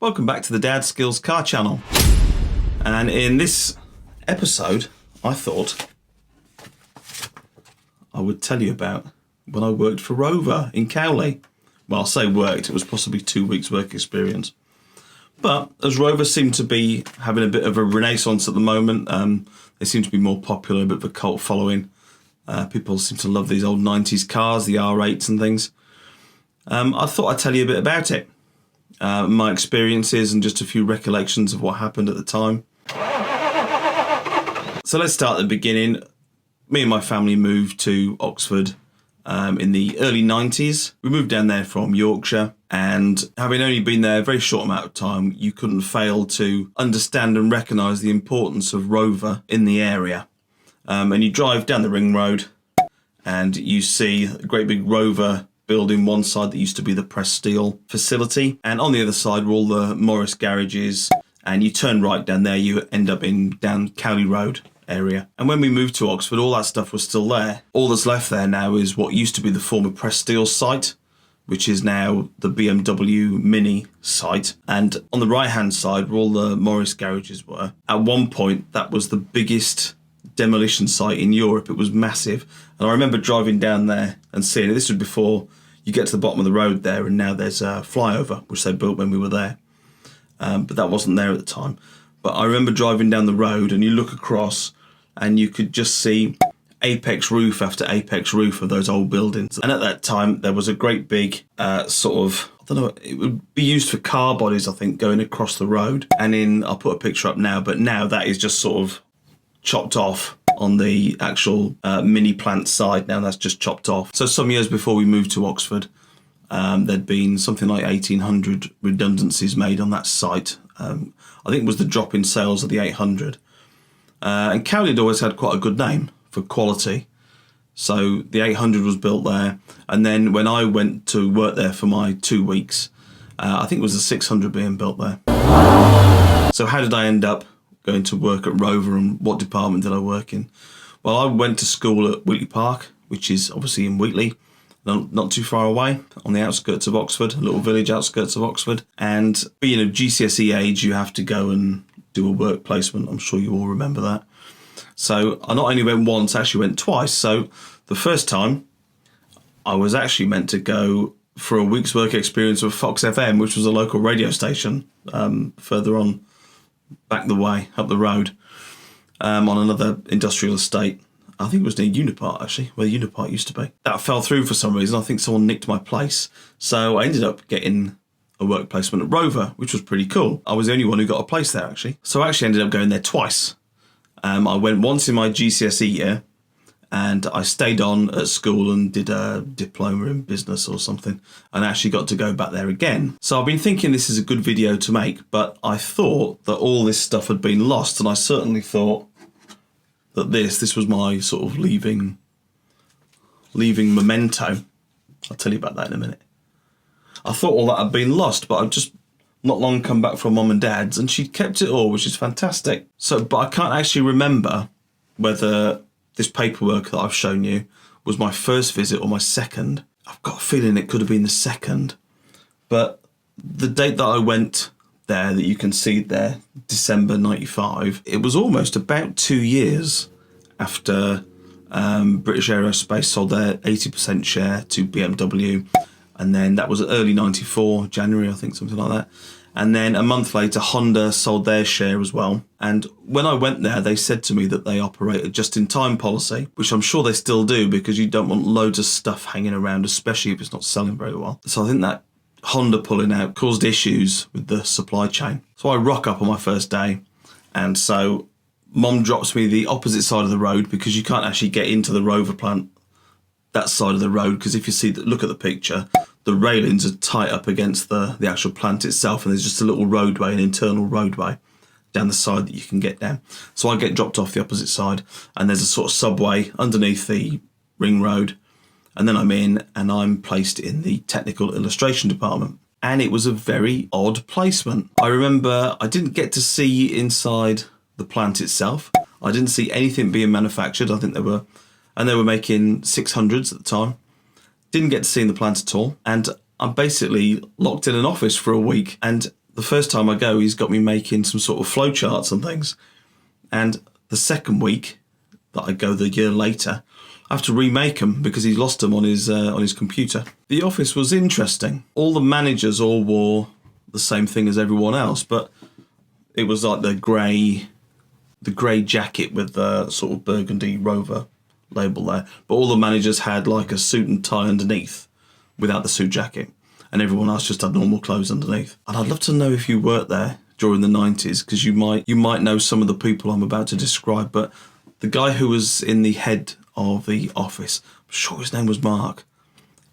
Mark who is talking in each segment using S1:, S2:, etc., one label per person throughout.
S1: Welcome back to the Dadskillz car channel. And in this episode, I thought I would tell you about when I worked for Rover in Cowley. Well, I'll say worked, it was possibly 2 weeks work experience. But as Rover seem to be having a bit of a renaissance at the moment, they seem to be more popular, a bit of a cult following. People seem to love these old 90s cars, the R8s and things. I thought I'd tell you a bit about it. My experiences and just a few recollections of what happened at the time. So let's start at the beginning. Me and my family moved to Oxford in the early 90s. We moved down there from Yorkshire, and having only been there a very short amount of time, you couldn't fail to understand and recognise the importance of Rover in the area. And you drive down the ring road and you see a great big Rover building one side that used to be the pressed steel facility, and on the other side were all the Morris garages, and you turn right down there, you end up down Cowley Road area. And when we moved to Oxford, all that stuff was still there. All that's left there now is what used to be the former pressed steel site, which is now the BMW Mini site. And on the right hand side where all the Morris garages were, at one point that was the biggest demolition site in Europe. It was massive, and I remember driving down there and seeing it. This was before you get to the bottom of the road there, and now there's a flyover which they built when we were there, but that wasn't there at the time. But I remember driving down the road and you look across and you could just see apex roof after apex roof of those old buildings. And at that time there was a great big sort of, I don't know, it would be used for car bodies, I think, going across the road. And I'll put a picture up now, but now that is just sort of chopped off on the actual mini plant side. Now that's just chopped off. So some years before we moved to Oxford, there'd been something like 1,800 redundancies made on that site. I think it was the drop in sales of the 800. And Cowley had always had quite a good name for quality. So the 800 was built there. And then when I went to work there for my 2 weeks, I think it was the 600 being built there. So how did I end up going to work at Rover, and what department did I work in? Well, I went to school at Wheatley Park, which is obviously in Wheatley, not too far away, on the outskirts of Oxford, a little village outskirts of Oxford. And being of GCSE age, you have to go and do a work placement. I'm sure you all remember that. So I not only went once, I actually went twice. So the first time, I was actually meant to go for a week's work experience with Fox FM, which was a local radio station further on, back the way, up the road, on another industrial estate. I think it was near Unipart, actually, where the Unipart used to be. That fell through for some reason. I think someone nicked my place. So I ended up getting a work placement at Rover, which was pretty cool. I was the only one who got a place there, actually. So I actually ended up going there twice. I went once in my GCSE year, and I stayed on at school and did a diploma in business or something, and actually got to go back there again. So I've been thinking this is a good video to make, but I thought that all this stuff had been lost, and I certainly thought that this was my sort of leaving memento. I'll tell you about that in a minute. I thought all that had been lost, but I've just not long come back from Mum and Dad's, and she'd kept it all, which is fantastic. So, but I can't actually remember whether this paperwork that I've shown you was my first visit or my second. I've got a feeling it could have been the second. But the date that I went there, that you can see there, December 95, it was almost about 2 years after British Aerospace sold their 80% share to BMW. And then that was early 94, January, I think, something like that. And then a month later, Honda sold their share as well. And when I went there, they said to me that they operate a just-in-time policy, which I'm sure they still do, because you don't want loads of stuff hanging around, especially if it's not selling very well. So I think that Honda pulling out caused issues with the supply chain. So I rock up on my first day, and so Mum drops me the opposite side of the road, because you can't actually get into the Rover plant that side of the road, because if you look at the picture, the railings are tight up against the actual plant itself, and there's just a little roadway, an internal roadway down the side that you can get down. So I get dropped off the opposite side, and there's a sort of subway underneath the ring road, and then I'm in, and I'm placed in the technical illustration department. And it was a very odd placement. I remember I didn't get to see inside the plant itself. I didn't see anything being manufactured. I think they were making 600s at the time. Didn't get to see in the plant at all. And I'm basically locked in an office for a week. And the first time I go, he's got me making some sort of flowcharts and things. And the second week that I go the year later, I have to remake them because he's lost them on his computer. The office was interesting. All the managers all wore the same thing as everyone else, but it was like the grey jacket with the sort of burgundy Rover label there. But all the managers had like a suit and tie underneath without the suit jacket. And everyone else just had normal clothes underneath. And I'd love to know if you worked there during the 90s, because you might know some of the people I'm about to describe. But the guy who was in the head of the office, I'm sure his name was Mark,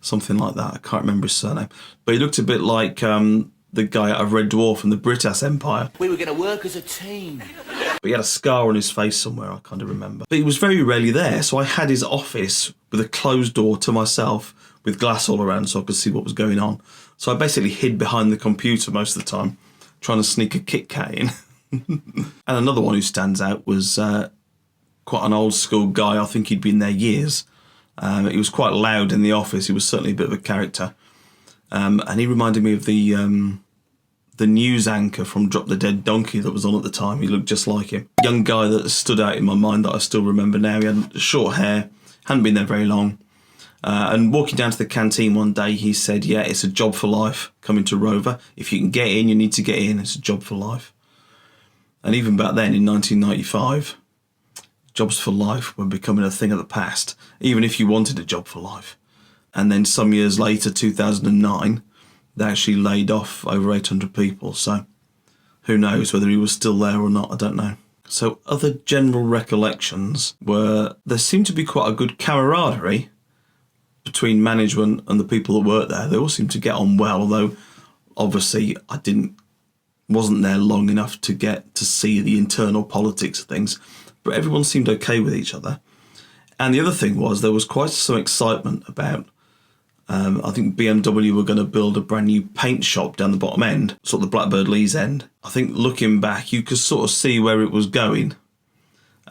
S1: something like that. I can't remember his surname. But he looked a bit like the guy out of Red Dwarf from the British Empire.
S2: We were going to work as a team.
S1: But he had a scar on his face somewhere, I kind of remember. But he was very rarely there, so I had his office with a closed door to myself, with glass all around so I could see what was going on. So I basically hid behind the computer most of the time, trying to sneak a Kit Kat in. And another one who stands out was quite an old school guy. I think he'd been there years. He was quite loud in the office. He was certainly a bit of a character. And he reminded me of the news anchor from Drop the Dead Donkey that was on at the time. He looked just like him. Young guy that stood out in my mind that I still remember now. He had short hair, hadn't been there very long. And walking down to the canteen one day, he said, yeah, it's a job for life coming to Rover. If you can get in, you need to get in. It's a job for life. And even back then, in 1995, jobs for life were becoming a thing of the past, even if you wanted a job for life. And then some years later, 2009, they actually laid off over 800 people. So who knows whether he was still there or not, I don't know. So other general recollections were there seemed to be quite a good camaraderie between management and the people that worked there. They all seemed to get on well, although obviously I wasn't there long enough to get to see the internal politics of things, but everyone seemed okay with each other. And the other thing was there was quite some excitement about, I think BMW were going to build a brand new paint shop down the bottom end, sort of the Blackbird Leys end. I think looking back, you could sort of see where it was going.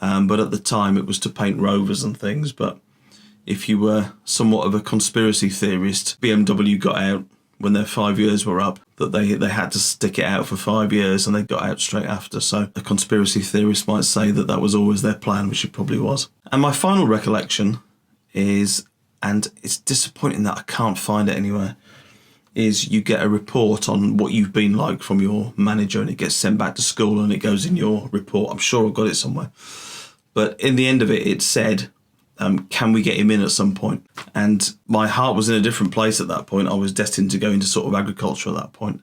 S1: But at the time it was to paint Rovers and things, but if you were somewhat of a conspiracy theorist, BMW got out when their 5 years were up, that they had to stick it out for 5 years, and they got out straight after. So a conspiracy theorist might say that that was always their plan, which it probably was. And my final recollection is, and it's disappointing that I can't find it anywhere, is you get a report on what you've been like from your manager, and it gets sent back to school and it goes in your report. I'm sure I've got it somewhere. But in the end of it, it said, can we get him in at some point? And my heart was in a different place at that point. I was destined to go into sort of agriculture at that point.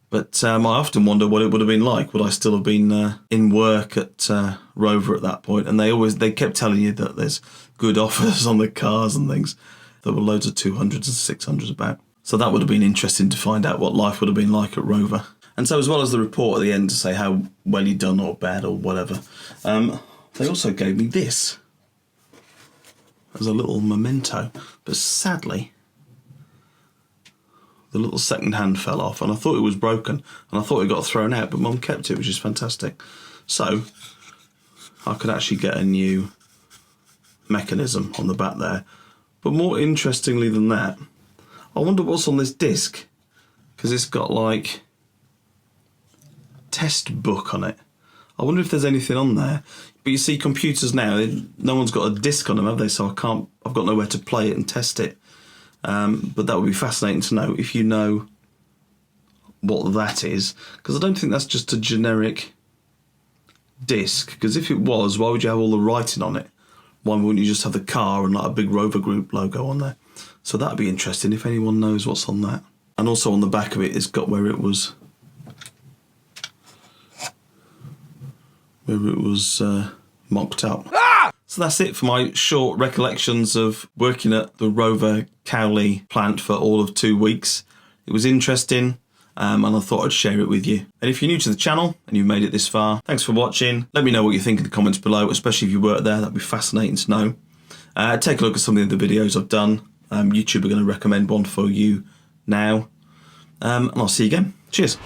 S1: But I often wonder what it would have been like. Would I still have been in work at Rover at that point? And they kept telling you that there's good offers on the cars and things. There were loads of 200s and 600s about. So that would have been interesting to find out what life would have been like at Rover. And so as well as the report at the end to say how well you'd done or bad or whatever, they also gave me this as a little memento, but sadly the little second hand fell off, and I thought it was broken and I thought it got thrown out, but Mum kept it, which is fantastic. So I could actually get a new mechanism on the back there. But more interestingly than that, I wonder what's on this disc, because it's got like test book on it. I wonder if there's anything on there. But you see, computers now, no one's got a disc on them, have they? So I've got nowhere to play it and test it. But that would be fascinating to know if you know what that is. Because I don't think that's just a generic disc. Because if it was, why would you have all the writing on it? Why wouldn't you just have the car and like a big Rover Group logo on there? So that'd be interesting if anyone knows what's on that. And also on the back of it, it's got where it was mocked up. Ah! So that's it for my short recollections of working at the Rover Cowley plant for all of 2 weeks. It was interesting, and I thought I'd share it with you. And if you're new to the channel and you've made it this far, thanks for watching. Let me know what you think in the comments below, especially if you work there. That'd be fascinating to know. Take a look at some of the other videos I've done. YouTube are going to recommend one for you now. And I'll see you again. Cheers.